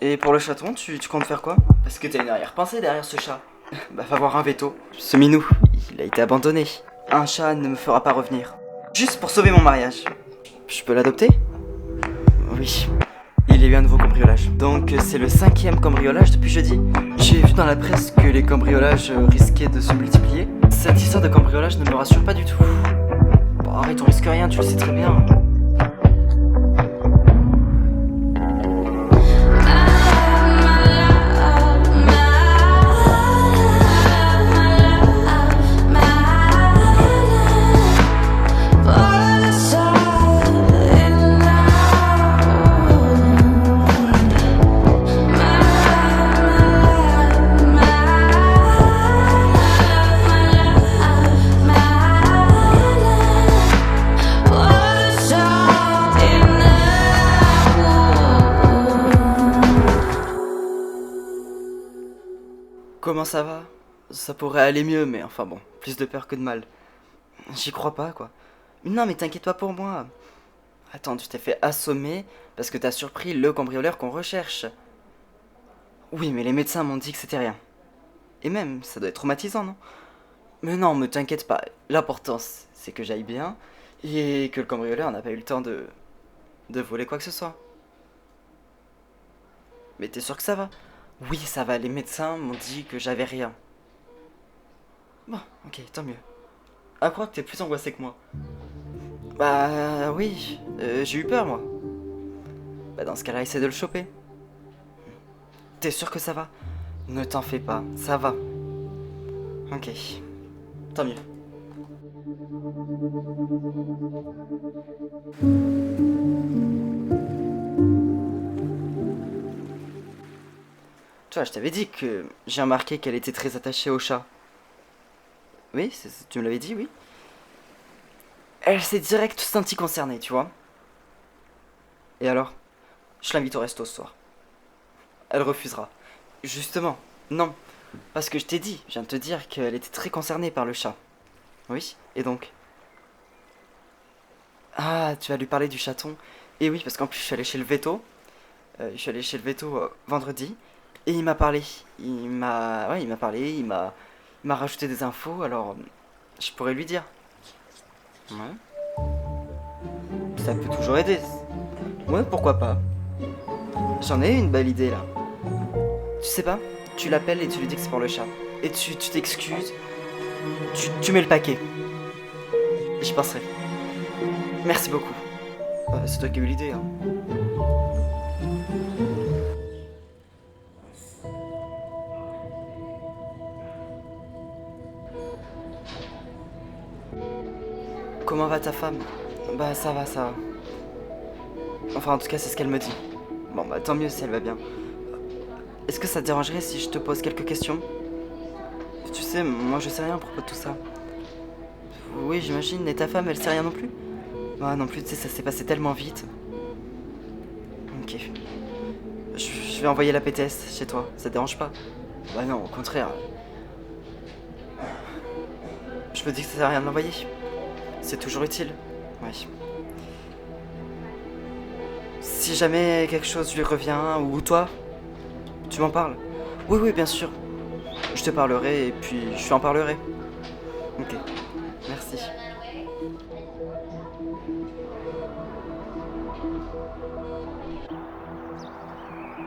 Et pour le chaton, tu comptes faire quoi? Parce que t'as une arrière-pensée derrière ce chat. Bah va voir un veto. Ce minou, il a été abandonné. Un chat ne me fera pas revenir. Juste pour sauver mon mariage. Je peux l'adopter? Oui. Il y a eu un nouveau cambriolage. Donc c'est le 5e cambriolage depuis jeudi. J'ai vu dans la presse que les cambriolages risquaient de se multiplier. Cette histoire de cambriolage ne me rassure pas du tout. Bon arrête, on risque rien, tu le sais très bien. Comment ça va? Ça pourrait aller mieux, mais enfin bon, plus de peur que de mal. J'y crois pas, quoi. Non, mais t'inquiète pas pour moi. Attends, tu t'es fait assommer parce que t'as surpris le cambrioleur qu'on recherche. Oui, mais les médecins m'ont dit que c'était rien. Et même, ça doit être traumatisant, non? Mais non, me t'inquiète pas. L'important, c'est que j'aille bien et que le cambrioleur n'a pas eu le temps de voler quoi que ce soit. Mais t'es sûr que ça va? Oui, ça va. Les médecins m'ont dit que j'avais rien. Bon, ok, tant mieux. À croire que t'es plus angoissé que moi. Bah oui, j'ai eu peur moi. Bah dans ce cas-là, essaie de le choper. T'es sûr que ça va? Ne t'en fais pas, ça va. Ok, tant mieux. Tu vois, je t'avais dit que j'ai remarqué qu'elle était très attachée au chat. Oui, tu me l'avais dit, oui. Elle s'est direct sentie concernée, tu vois. Et alors? Je l'invite au resto ce soir. Elle refusera. Justement, non. Parce que je t'ai dit, je viens de te dire qu'elle était très concernée par le chat. Oui, et donc? Ah, tu vas lui parler du chaton. Et oui, parce qu'en plus, je suis allé chez le veto. Je suis allé chez le veto vendredi. Et il m'a parlé. Ouais, il m'a parlé, il m'a rajouté des infos, alors je pourrais lui dire. Ouais, ça peut toujours aider. Ouais, pourquoi pas. J'en ai une belle idée là. Tu sais pas, tu l'appelles et tu lui dis que c'est pour le chat. Et tu t'excuses, tu mets le paquet. J'y penserai. Merci beaucoup. C'est toi qui as eu l'idée, hein. Comment va ta femme? Bah ça va, ça va. Enfin en tout cas c'est ce qu'elle me dit. Bon bah tant mieux si elle va bien. Est-ce que ça te dérangerait si je te pose quelques questions? Tu sais, moi je sais rien à propos de tout ça. Oui j'imagine, et ta femme elle sait rien non plus? Ah non plus, tu sais, ça s'est passé tellement vite. Ok. Je vais envoyer la PTS chez toi, ça te dérange pas? Bah non, au contraire. Je me dis que ça sert à rien de l'envoyer. C'est toujours utile. Oui. Si jamais quelque chose lui revient, ou toi, tu m'en parles. Oui, oui, bien sûr. Je te parlerai et puis je lui en parlerai. Ok, merci.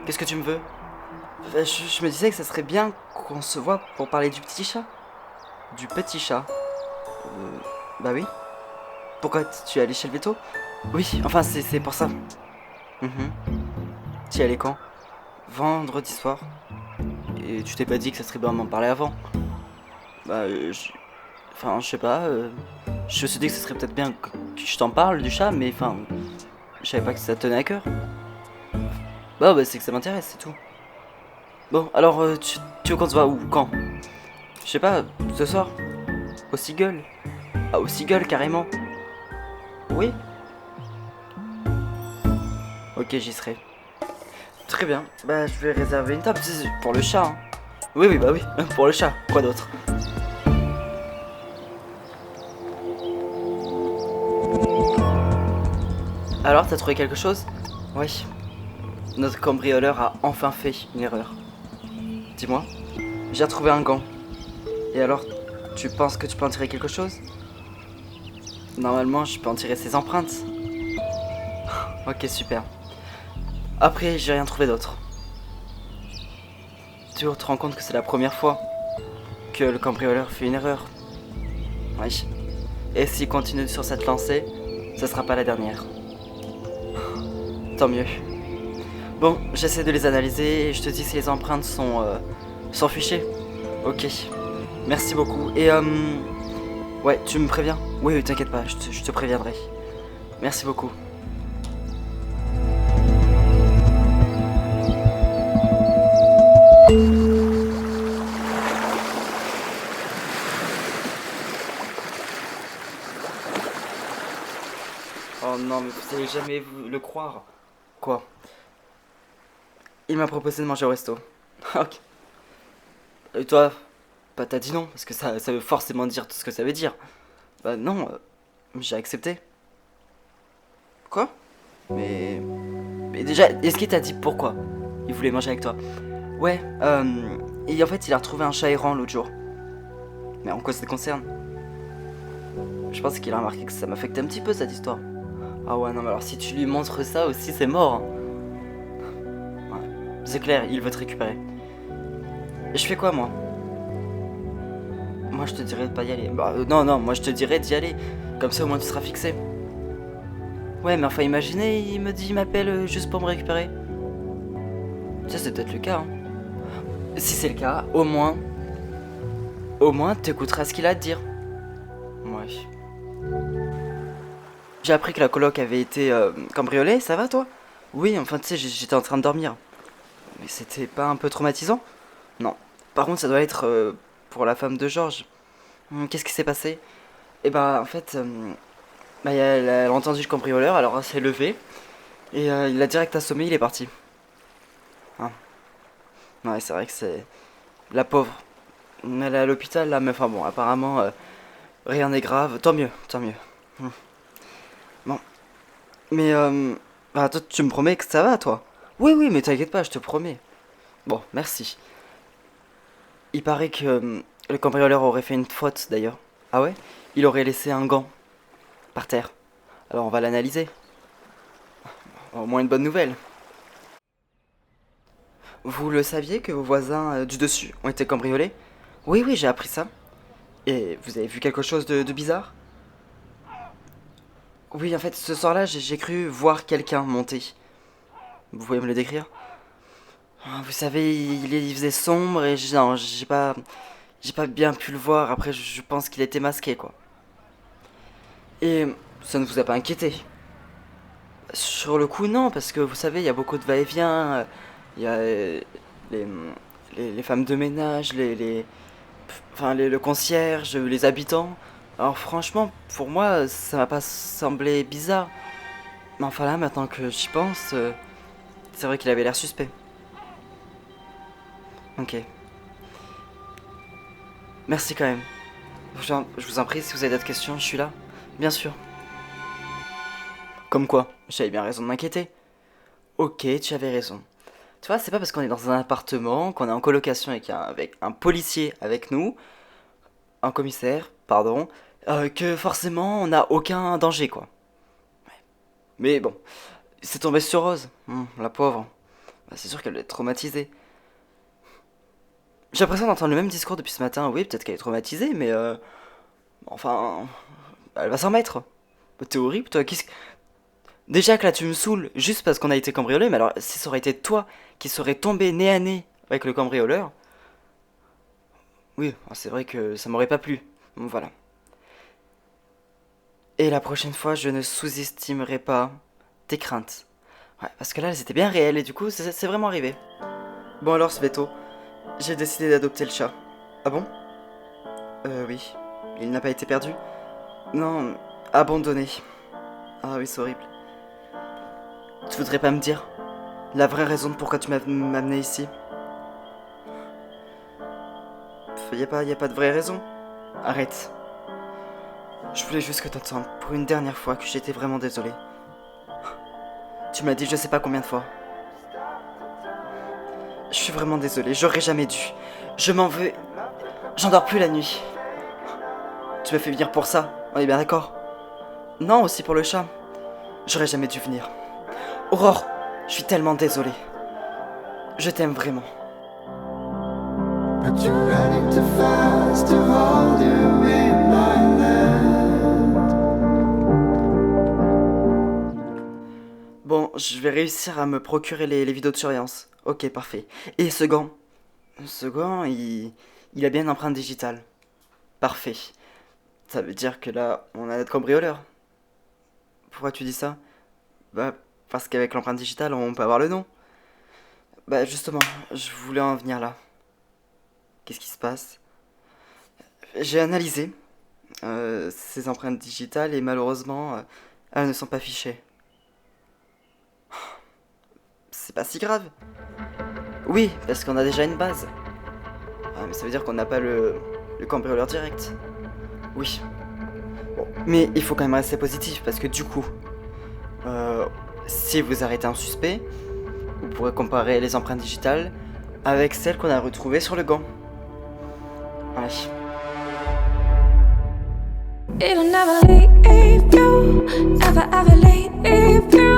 Qu'est-ce que tu me veux? Je me disais que ça serait bien qu'on se voit pour parler du petit chat. Du petit chat. Bah oui. Pourquoi tu es allé chez le veto? Oui, enfin c'est pour ça. Mhm. Tu y allais quand? Vendredi soir. Et tu t'es pas dit que ça serait bien de m'en parler avant? Bah enfin je sais pas. Je me suis dit que ce serait peut-être bien que je t'en parle du chat, mais enfin je savais pas que ça te tenait à cœur. Bah c'est que ça m'intéresse, c'est tout. Bon alors tu veux qu'on se voit où? Quand? Je sais pas, ce soir? Au Seagull? Ah au Seagull carrément. Oui? Ok j'y serai. Très bien, bah je vais réserver une table pour le chat. Hein. Oui, oui, bah oui, pour le chat, quoi d'autre? Alors, t'as trouvé quelque chose? Oui. Notre cambrioleur a enfin fait une erreur. Dis-moi, j'ai retrouvé un gant. Et alors, tu penses que tu peux en tirer quelque chose? Normalement, je peux en tirer ses empreintes. Ok, super. Après, j'ai rien trouvé d'autre. Tu te rends compte que c'est la première fois que le cambrioleur fait une erreur? Oui. Et s'il continue sur cette lancée, ce sera pas la dernière. Tant mieux. Bon, j'essaie de les analyser et je te dis si les empreintes sont fichées. Ok. Merci beaucoup. Et ouais, tu me préviens? Oui, oui, t'inquiète pas, je te préviendrai. Merci beaucoup. Oh non, mais vous allez jamais le croire. Quoi? Il m'a proposé de manger au resto. Ok. Et toi? Bah t'as dit non, parce que ça veut forcément dire tout ce que ça veut dire. Bah non, j'ai accepté. Quoi? Mais... Mais déjà, est-ce qu'il t'a dit pourquoi il voulait manger avec toi? Ouais, et en fait il a retrouvé un chat errant l'autre jour. Mais en quoi ça te concerne? Je pense qu'il a remarqué que ça m'affectait un petit peu cette histoire. Ah ouais, non mais alors si tu lui montres ça aussi c'est mort, hein. Ouais, c'est clair, il veut te récupérer. Et je fais quoi moi? Moi je te dirais de pas y aller. Bah non, non, moi je te dirais d'y aller. Comme ça au moins tu seras fixé. Ouais, mais enfin imaginez, il m'appelle juste pour me récupérer. Ça c'est peut-être le cas, hein. Si c'est le cas, au moins t'écouteras ce qu'il a à te dire. Ouais. J'ai appris que la coloc avait été cambriolée, ça va toi? Oui, enfin tu sais, j'étais en train de dormir. Mais c'était pas un peu traumatisant? Non. Par contre, ça doit être pour la femme de Georges. Qu'est-ce qui s'est passé? Eh ben, en fait, bah, elle a entendu le cambrioleur, alors elle s'est levée. Et il l'a direct assommé, il est parti. Hein. Ouais, c'est vrai que c'est... La pauvre. Elle est à l'hôpital là, mais enfin bon, apparemment, rien n'est grave. Tant mieux, tant mieux. Hum. Bon. Mais, bah, toi, tu me promets que ça va, toi? Oui, oui, mais t'inquiète pas, je te promets. Bon, merci. Il paraît que le cambrioleur aurait fait une faute d'ailleurs. Ah ouais? Il aurait laissé un gant par terre. Alors on va l'analyser. Au moins une bonne nouvelle. Vous le saviez que vos voisins du dessus ont été cambriolés? Oui, oui, j'ai appris ça. Et vous avez vu quelque chose de bizarre? Oui, en fait, ce soir-là, j'ai cru voir quelqu'un monter. Vous pouvez me le décrire? Ah, vous savez, il faisait sombre et non, j'ai pas bien pu le voir. Après, je pense qu'il était masqué, quoi. Et ça ne vous a pas inquiété? Sur le coup, non, parce que vous savez, il y a beaucoup de va-et-vient. Il y a les, les femmes de ménage, enfin, le concierge, les habitants. Alors franchement, pour moi, ça m'a pas semblé bizarre. Mais enfin là, maintenant que j'y pense, c'est vrai qu'il avait l'air suspect. Ok. Merci quand même. Je vous en prie, si vous avez d'autres questions, je suis là. Bien sûr. Comme quoi, j'avais bien raison de m'inquiéter. Ok, tu avais raison. Tu vois, c'est pas parce qu'on est dans un appartement, qu'on est en colocation avec un policier avec nous, un commissaire, pardon, que forcément on n'a aucun danger, quoi. Mais bon, c'est tombé sur Rose, la pauvre. Bah, c'est sûr qu'elle doit être traumatisée. J'ai l'impression d'entendre le même discours depuis ce matin. Oui, peut-être qu'elle est traumatisée, mais enfin, elle va s'en mettre. Bah, t'es horrible, toi. Déjà que là, tu me saoules juste parce qu'on a été cambriolé, mais alors si ça aurait été toi qui serais tombé nez à nez avec le cambrioleur, oui, c'est vrai que ça m'aurait pas plu. Donc, voilà. Et la prochaine fois, je ne sous-estimerai pas tes craintes. Ouais, parce que là, elles étaient bien réelles et du coup, c'est vraiment arrivé. Bon alors, Sveto, j'ai décidé d'adopter le chat. Ah bon? Oui. Il n'a pas été perdu? Non, abandonné. Ah oui, c'est horrible. Tu voudrais pas me dire la vraie raison de pourquoi tu m'as amené ici? Y a pas de vraie raison? Arrête. Je voulais juste que t'entendes pour une dernière fois que j'étais vraiment désolé. Tu m'as dit je sais pas combien de fois. Je suis vraiment désolé, j'aurais jamais dû. Je m'en veux. J'en dors plus la nuit. Tu m'as fait venir pour ça, on est bien d'accord? Non, aussi pour le chat. J'aurais jamais dû venir. Aurore, je suis tellement désolé. Je t'aime vraiment. But you're running too fast to hold you in my land. Bon, je vais réussir à me procurer les vidéos de surveillance. Ok, parfait. Et ce gant? Ce gant, il a bien une empreinte digitale. Parfait. Ça veut dire que là, on a notre cambrioleur. Pourquoi tu dis ça? Bah, parce qu'avec l'empreinte digitale, on peut avoir le nom. Bah, justement, je voulais en venir là. Qu'est-ce qui se passe? J'ai analysé ces empreintes digitales et malheureusement, elles ne sont pas fichées. C'est pas si grave. Oui, parce qu'on a déjà une base. Ah, mais ça veut dire qu'on n'a pas le cambrioleur direct. Oui. Bon, mais il faut quand même rester positif parce que du coup, si vous arrêtez un suspect, vous pourrez comparer les empreintes digitales avec celles qu'on a retrouvées sur le gant. Allez. It'll never leave you, never ever leave you.